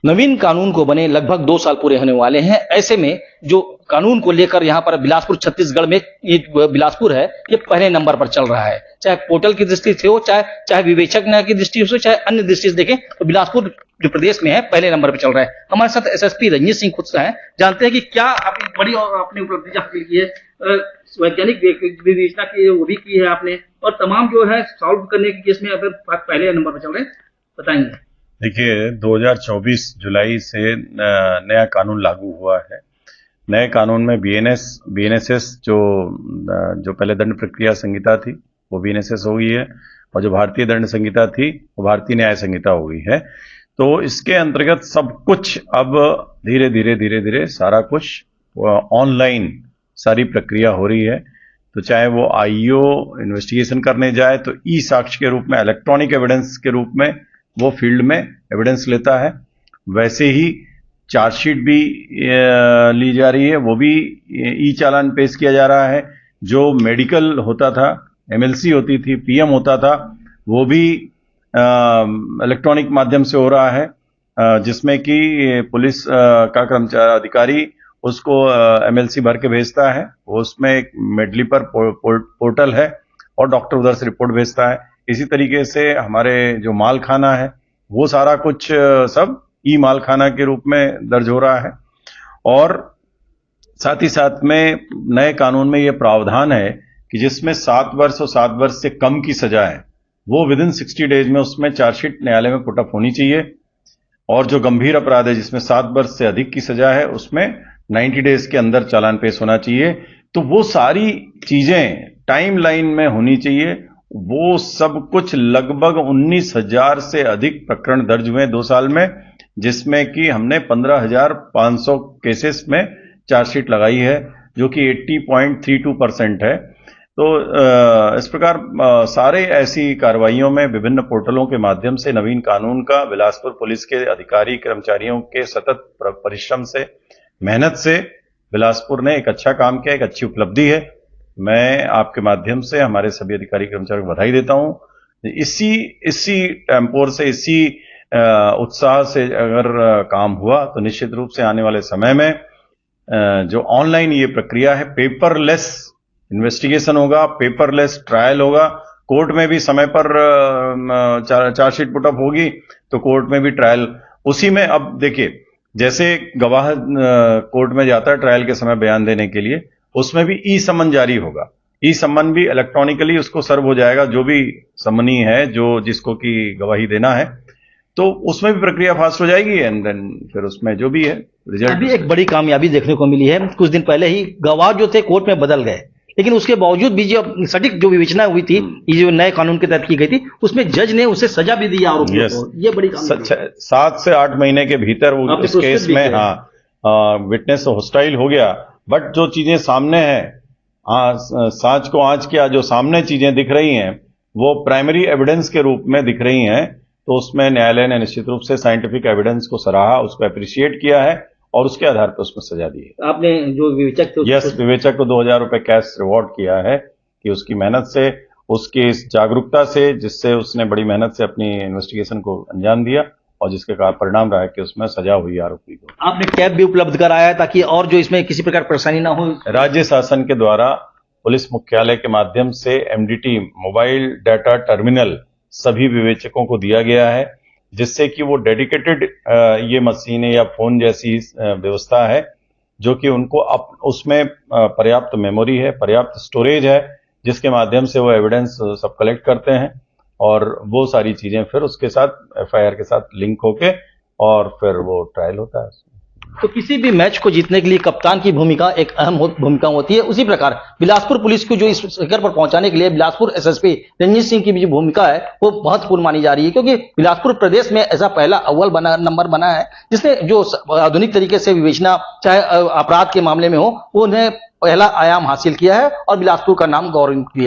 नवीन कानून को बने लगभग 2 साल पूरे होने वाले हैं। ऐसे में जो कानून को लेकर यहाँ पर बिलासपुर छत्तीसगढ़ में ये बिलासपुर है, ये पहले नंबर पर चल रहा है। चाहे पोर्टल की दृष्टि से हो, चाहे विवेचक की दृष्टि से, चाहे अन्य दृष्टि से देखें तो बिलासपुर जो प्रदेश में है पहले नंबर पर चल रहा है। हमारे साथ एसएसपी रंजीत सिंह खुद से हैं, जानते हैं कि क्या आपकी बड़ी और आपने उपलब्धि हासिल की है, वैज्ञानिक विवेचना की वो भी की है आपने, और तमाम जो है सॉल्व करने के केस में अगर पहले नंबर पर चल रहे हैं, बताएंगे। देखिए 2024 जुलाई से नया कानून लागू हुआ है। नए कानून में बीएनएसएस जो पहले दंड प्रक्रिया संहिता थी वो बीएनएसएस हो गई है, और जो भारतीय दंड संहिता थी वो भारतीय न्याय संहिता हो गई है। तो इसके अंतर्गत सब कुछ अब धीरे धीरे सारा कुछ ऑनलाइन सारी प्रक्रिया हो रही है। तो चाहे वो आईओ इन्वेस्टिगेशन करने जाए तो ई साक्ष्य के रूप में, इलेक्ट्रॉनिक एविडेंस के रूप में वो फील्ड में एविडेंस लेता है। वैसे ही चार्जशीट भी ली जा रही है, वो भी ई चालान पेश किया जा रहा है। जो मेडिकल होता था, एमएलसी होती थी, पीएम होता था, वो भी इलेक्ट्रॉनिक माध्यम से हो रहा है, जिसमें कि पुलिस का कर्मचारी अधिकारी उसको एमएलसी भर के भेजता है। उसमें एक मेडली पर पोर्टल है और डॉक्टर उधर से रिपोर्ट भेजता है। इसी तरीके से हमारे जो माल खाना है वो सारा कुछ सब ई माल खाना के रूप में दर्ज हो रहा है। और साथ ही साथ में नए कानून में ये प्रावधान है कि जिसमें 7 वर्ष और 7 वर्ष से कम की सजा है वो विदिन 60 डेज में उसमें चार्जशीट न्यायालय में पुटअप होनी चाहिए। और जो गंभीर अपराध है जिसमें 7 वर्ष से अधिक की सजा है उसमें 90 डेज के अंदर चालान पेश होना चाहिए। तो वो सारी चीजें टाइम लाइन में होनी चाहिए। वो सब कुछ लगभग 19,000 से अधिक प्रकरण दर्ज हुए 2 साल में, जिसमें कि हमने 15,500 केसेस में चार्जशीट लगाई है, जो कि 80.32% है। तो इस प्रकार सारे ऐसी कार्रवाइयों में विभिन्न पोर्टलों के माध्यम से नवीन कानून का बिलासपुर पुलिस के अधिकारी कर्मचारियों के सतत परिश्रम से, मेहनत से बिलासपुर ने एक अच्छा काम किया, एक अच्छी उपलब्धि है। मैं आपके माध्यम से हमारे सभी अधिकारी कर्मचारियों को बधाई देता हूं। इसी टेम्पोर से, इसी उत्साह से अगर काम हुआ तो निश्चित रूप से आने वाले समय में जो ऑनलाइन ये प्रक्रिया है, पेपरलेस इन्वेस्टिगेशन होगा, पेपरलेस ट्रायल होगा, कोर्ट में भी समय पर चार्जशीट पुटअप होगी तो कोर्ट में भी ट्रायल उसी में। अब देखिए जैसे गवाह कोर्ट में जाता है ट्रायल के समय बयान देने के लिए, उसमें भी ई समन जारी होगा। ई समन भी इलेक्ट्रॉनिकली उसको सर्व हो जाएगा, जो भी समनी है जो जिसको की गवाही देना है, तो उसमें भी प्रक्रिया फास्ट हो जाएगी। एंड देन फिर उसमें जो भी है रिजल्ट। अभी एक बड़ी कामयाबी देखने को मिली है, कुछ दिन पहले ही गवाह जो थे कोर्ट में बदल गए, लेकिन उसके बावजूद भी जो सटीक जो विवेचना हुई थी, ये जो नए कानून के तहत की गई थी, उसमें जज ने उसे सजा भी दी आरोपियों को। ये बड़ी 7 से 8 महीने के भीतर वो इस केस में विटनेस हॉस्टाइल हो गया। बट जो चीजें सामने है, सांच को आंच किया, जो सामने चीजें दिख रही हैं वो प्राइमरी एविडेंस के रूप में दिख रही हैं। तो उसमें न्यायालय ने निश्चित रूप से साइंटिफिक एविडेंस को सराहा, उसको अप्रिशिएट किया है और उसके आधार पर उसमें सजा दी है। आपने जो विवेचक थे, यस, विवेचक को 2,000 रुपए कैश रिवॉर्ड किया है कि उसकी मेहनत से, उसकी इस जागरूकता से, जिससे उसने बड़ी मेहनत से अपनी इन्वेस्टिगेशन को अंजाम दिया और जिसके परिणाम रहा है कि उसमें सजा हुई आरोपी को। आपने कैब भी उपलब्ध कराया ताकि और जो इसमें किसी प्रकार परेशानी ना हो। राज्य शासन के द्वारा पुलिस मुख्यालय के माध्यम से एमडीटी मोबाइल डाटा टर्मिनल सभी विवेचकों को दिया गया है, जिससे कि वो डेडिकेटेड ये मशीनें या फोन जैसी व्यवस्था है जो कि उनको उसमें पर्याप्त मेमोरी है, पर्याप्त स्टोरेज है, जिसके माध्यम से वो एविडेंस सब कलेक्ट करते हैं और वो सारी चीजें फिर उसके साथ एफआईआर के साथ लिंक होके और फिर वो ट्रायल होता है। तो किसी भी मैच को जीतने के लिए कप्तान की भूमिका एक अहम भूमिका होती है। उसी प्रकार बिलासपुर पुलिस को जो इस शिखर पर पहुंचाने के लिए बिलासपुर एसएसपी रंजीत सिंह की भी जो भूमिका है वो महत्वपूर्ण मानी जा रही है, क्योंकि बिलासपुर प्रदेश में ऐसा पहला अव्वल नंबर बना है जिसने जो आधुनिक तरीके से विवेचना चाहे अपराध के मामले में हो, उन्हें पहला आयाम हासिल किया है और बिलासपुर का नाम गौरव किया।